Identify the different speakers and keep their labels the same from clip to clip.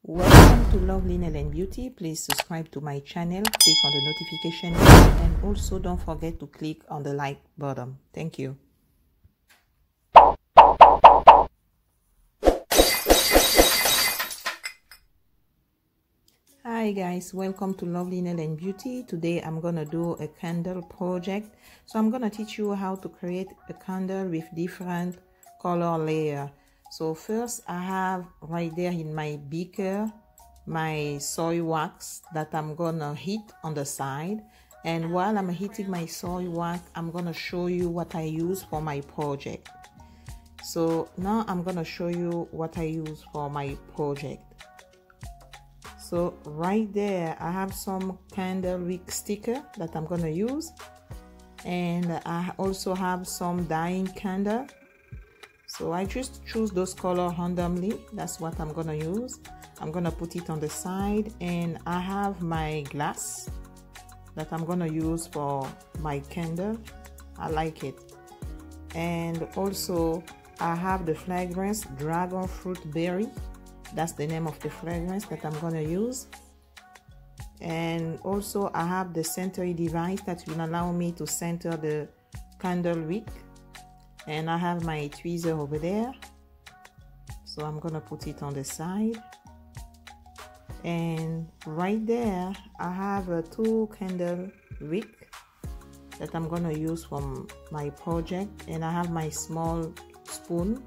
Speaker 1: Welcome to Lovely Nail and Beauty. Please subscribe to my channel, click on the notification bell, and also don't forget to click on the like button. Thank you. Hi guys, welcome to Lovely Nail and Beauty. Today I'm gonna do a candle project. So I'm gonna teach you how to create a candle with different color layer. So first I have right there in my beaker my soy wax that I'm gonna heat on the side, and while I'm heating my soy wax I'm gonna show you what I use for my project. So now I'm gonna show you what I use for my project. So right there I have some candle wick sticker that I'm gonna use, and I also have some dying candle. So I just choose those color randomly. That's what I'm gonna use. I'm gonna put it on the side, and I have my glass that I'm gonna use for my candle. I like it. And also I have the fragrance Dragon Fruit Berry. That's the name of the fragrance that I'm gonna use. And also I have the centering device that will allow me to center the candle wick. And I have my tweezer over there, so I'm gonna put it on the side. And right there I have a 2 candle wick that I'm gonna use from my project, and I have my small spoon.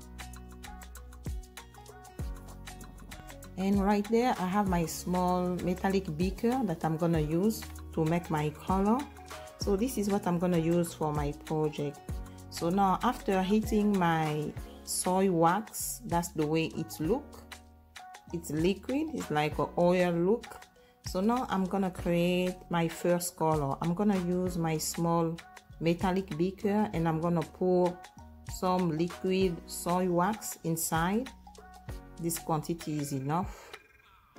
Speaker 1: And right there I have my small metallic beaker that I'm gonna use to make my color. So this is what I'm gonna use for my project. So now after heating my soy wax, that's the way it look. It's liquid, it's like an oil look. So now I'm gonna create my first color. I'm gonna use my small metallic beaker, and I'm gonna pour some liquid soy wax inside. This quantity is enough.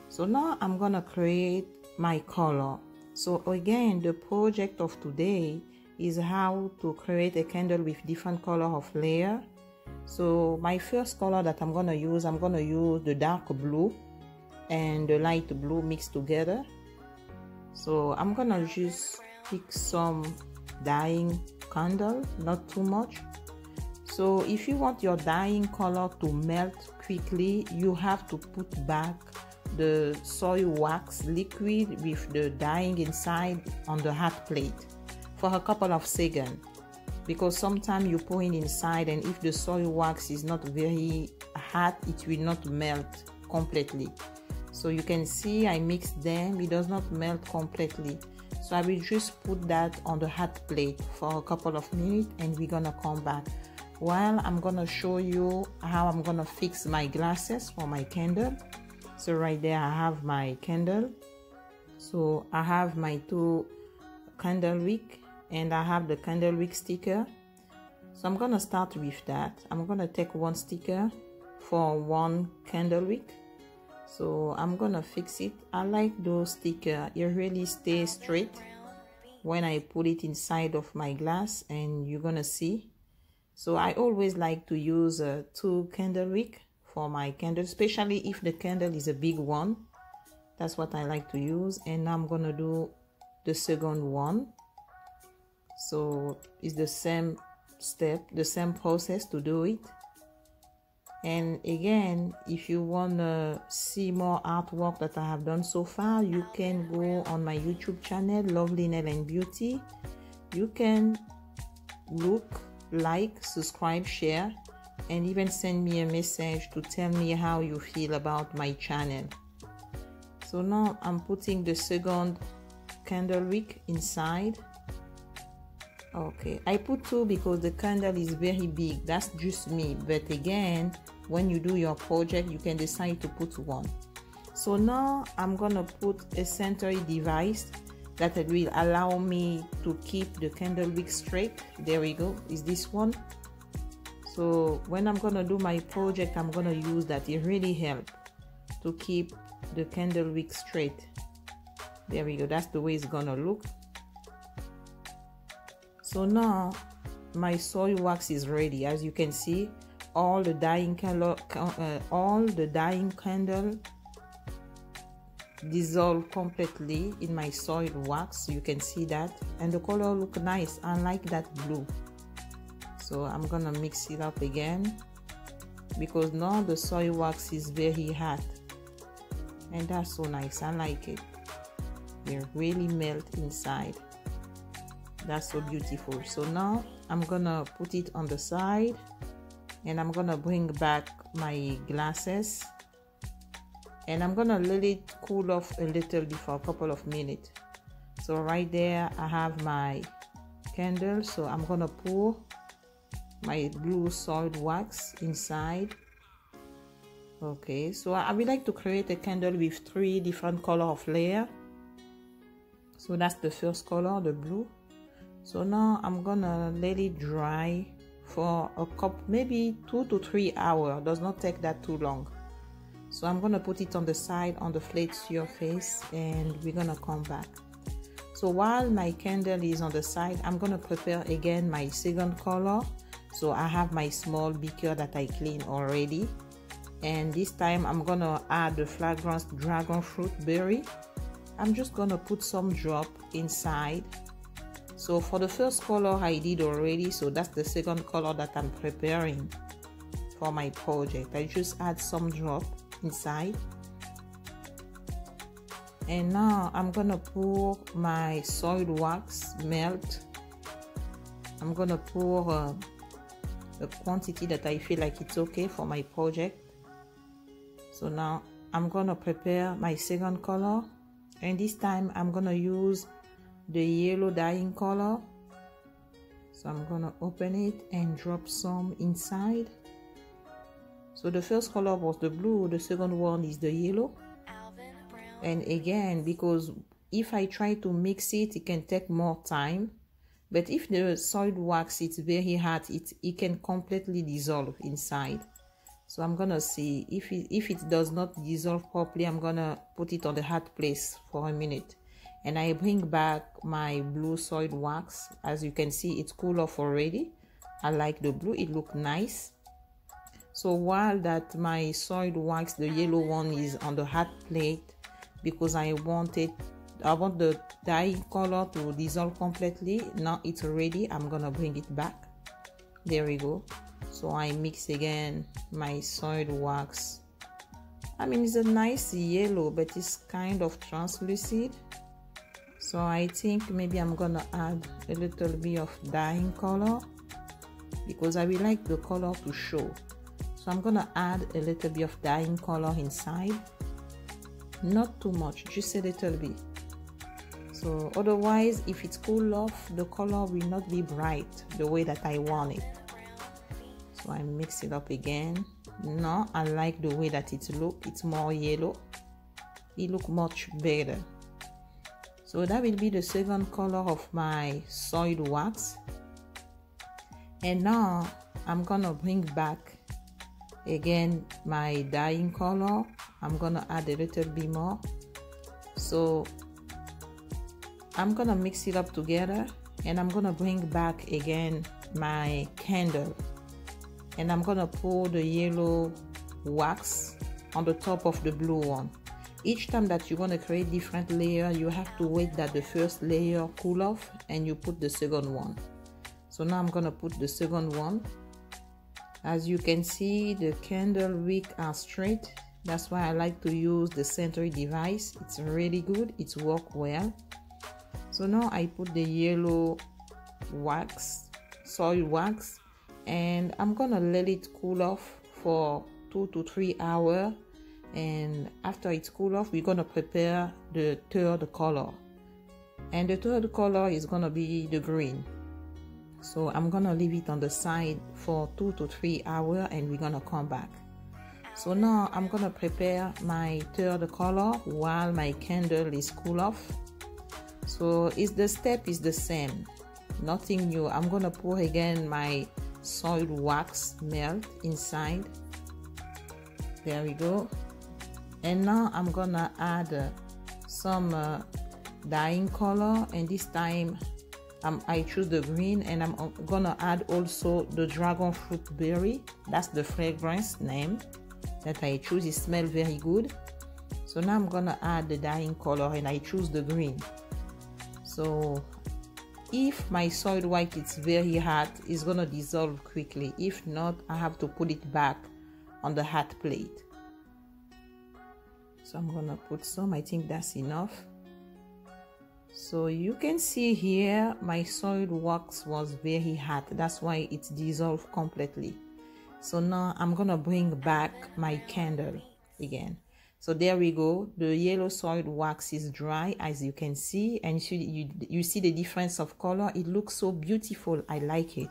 Speaker 1: So now I'm gonna create my color. So again, the project of today is how to create a candle with different color of layer. So my first color that I'm gonna use the dark blue and the light blue mixed together. So I'm gonna just pick some dyeing candle, not too much. So if you want your dyeing color to melt quickly, you have to put back the soy wax liquid with the dyeing inside on the hot plate for a couple of seconds, because sometimes you pour it inside, and if the soy wax is not very hot, it will not melt completely. So you can see I mixed them, it does not melt completely. So I will just put that on the hot plate for a couple of minutes, and we're gonna come back while I'm gonna show you how I'm gonna fix my glasses for my candle. So right there I have my candle. So I have my 2 candle wick, and I have the candle wick sticker. So I'm gonna start with that. I'm gonna take 1 sticker for 1 candle wick. So I'm gonna fix it. I like those stickers. It really stays straight when I put it inside of my glass, and you're gonna see. So I always like to use 2 candle wick for my candle, especially if the candle is a big one. That's what I like to use. And now I'm gonna do the second one. So it's the same step, the same process to do it. And again, if you want to see more artwork that I have done so far, you can go on my YouTube channel, Lovely Nail and Beauty. You can look, like, subscribe, share, and even send me a message to tell me how you feel about my channel. So now I'm putting the second candle wick inside. Okay, I put 2 because the candle is very big. That's just me, but again, when you do your project you can decide to put 1. So now I'm gonna put a centering device that will allow me to keep the candle wick straight. There we go, is this one. So when I'm gonna do my project I'm gonna use that. It really helps to keep the candle wick straight. There we go, that's the way it's gonna look. So now my soy wax is ready. As you can see, all the dyeing candle dissolve completely in my soil wax. You can see that, and the color look nice. I like that blue. So I'm gonna mix it up again, because now the soil wax is very hot, and that's so nice. I like it. They really melt inside. That's so beautiful. So now I'm gonna put it on the side, and I'm gonna bring back my glasses, and I'm gonna let it cool off a little bit for a couple of minutes. So right there I have my candle, so I'm gonna pour my blue solid wax inside. Okay, so I would like to create a candle with 3 different color of layer. So that's the first color, the blue. So now I'm gonna let it dry for a couple, maybe 2 to 3 hours. Does not take that too long. So I'm gonna put it on the side on the flat surface, and we're gonna come back. So while my candle is on the side, I'm gonna prepare again my second color. So I have my small beaker that I cleaned already, and this time I'm gonna add the fragrance dragon fruit berry. I'm just gonna put some drop inside. So for the first color I did already, so that's the second color that I'm preparing for my project. I just add some drop inside, and now I'm gonna pour my soil wax melt. I'm gonna pour the quantity that I feel like it's okay for my project. So now I'm gonna prepare my second color, and this time I'm gonna use the yellow dyeing color. So I'm gonna open it and drop some inside. So the first color was the blue, the second one is the yellow. And again, because if I try to mix it, it can take more time. But if the soil wax is very hot, it can completely dissolve inside. So I'm gonna see if it does not dissolve properly, I'm gonna put it on the hot place for a minute. And I bring back my blue soil wax. As you can see, it's cool off already. I like the blue, it look nice. So while that my soil wax, the yellow one, is on the hot plate, because I want the dye color to dissolve completely. Now it's ready, I'm gonna bring it back. There we go. So I mix again my soil wax. I mean, it's a nice yellow, but it's kind of translucent. So I think maybe I'm gonna add a little bit of dyeing color, because I will like the color to show. So I'm gonna add a little bit of dyeing color inside. Not too much, just a little bit. So otherwise, if it's cool off, the color will not be bright the way that I want it. So I mix it up again. Now I like the way that it look. It's more yellow. It look much better. So that will be the second color of my soil wax. And now I'm gonna bring back again my dyeing color. I'm gonna add a little bit more. So I'm gonna mix it up together, and I'm gonna bring back again my candle, and I'm gonna pour the yellow wax on the top of the blue one. Each time that you're gonna create different layer, you have to wait that the first layer cool off and you put the second one. So now I'm gonna put the second one. As you can see, the candle wick are straight. That's why I like to use the centering device. It's really good, it's work well. So now I put the yellow wax, soil wax, and I'm gonna let it cool off for 2 to 3 hours. And after it's cool off, we're gonna prepare the third color, and the third color is gonna be the green. So I'm gonna leave it on the side for 2 to 3 hours, and we're gonna come back. So now I'm gonna prepare my third color while my candle is cool off. So the step is the same, nothing new. I'm gonna pour again my soil wax melt inside. There we go. And now I'm gonna add some dyeing color, and this time I choose the green, and I'm gonna add also the dragon fruit berry. That's the fragrance name that I choose. It smells very good. So now I'm gonna add the dyeing color, and I choose the green. So if my solid white is very hot, it's gonna dissolve quickly. If not, I have to put it back on the hot plate. So I'm gonna put some. I think that's enough. So you can see here my solid wax was very hot. That's why it's dissolved completely. So now I'm gonna bring back my candle again. So there we go. The yellow solid wax is dry, as you can see, and you see the difference of color. It looks so beautiful. I like it.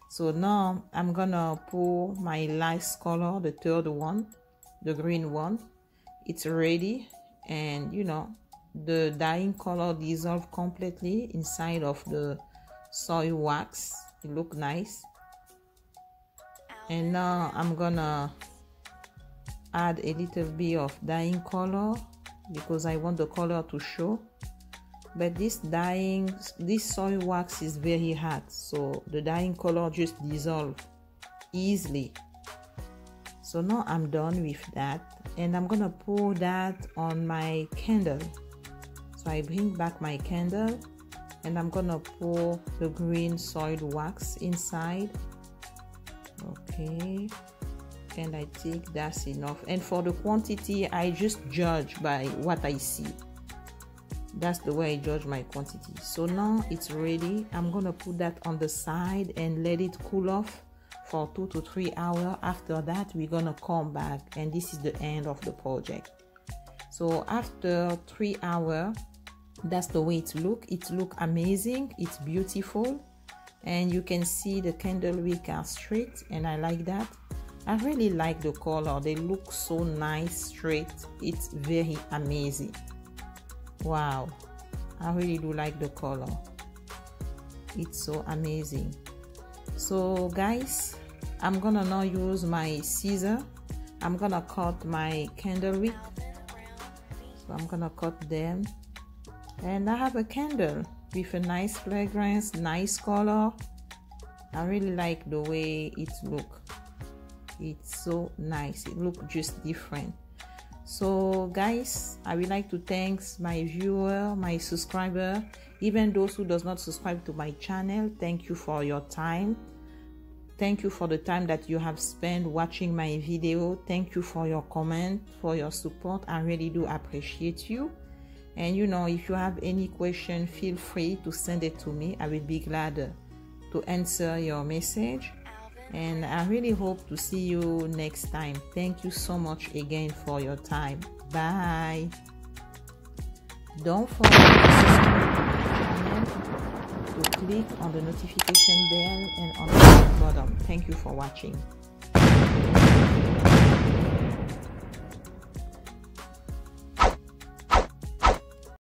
Speaker 1: So now I'm gonna pour my last color, the third one, the green one. It's ready, and you know, the dyeing color dissolved completely inside of the soy wax. It look nice. And now I'm gonna add a little bit of dyeing color because I want the color to show. But this soy wax is very hot, so the dyeing color just dissolve easily. So now I'm done with that, and I'm gonna pour that on my candle. So I bring back my candle, and I'm gonna pour the green solid wax inside. Okay, and I think that's enough. And for the quantity, I just judge by what I see. That's the way I judge my quantity. So now it's ready. I'm gonna put that on the side and let it cool off for 2 to 3 hours. After that, we're gonna come back, and this is the end of the project. So after 3 hours, that's the way it look amazing. It's beautiful, and you can see the candle wick are straight, and I like that. I really like the color. They look so nice straight. It's very amazing. Wow, I really do like the color. It's so amazing. So guys, I'm gonna now use my scissor. I'm gonna cut my candle wick. So I'm gonna cut them, and I have a candle with a nice fragrance, nice color. I really like the way it look. It's so nice. It look just different. So guys, I would like to thank my viewer, my subscriber, even those who does not subscribe to my channel. Thank you for your time. Thank you for the time that you have spent watching my video. Thank you for your comment, for your support. I really do appreciate you. And you know, if you have any question, feel free to send it to me. I will be glad to answer your message. And I really hope to see you next time. Thank you so much again for your time. Bye. Don't forget to subscribe to my channel, to click on the notification bell and on the like button. Thank you for watching.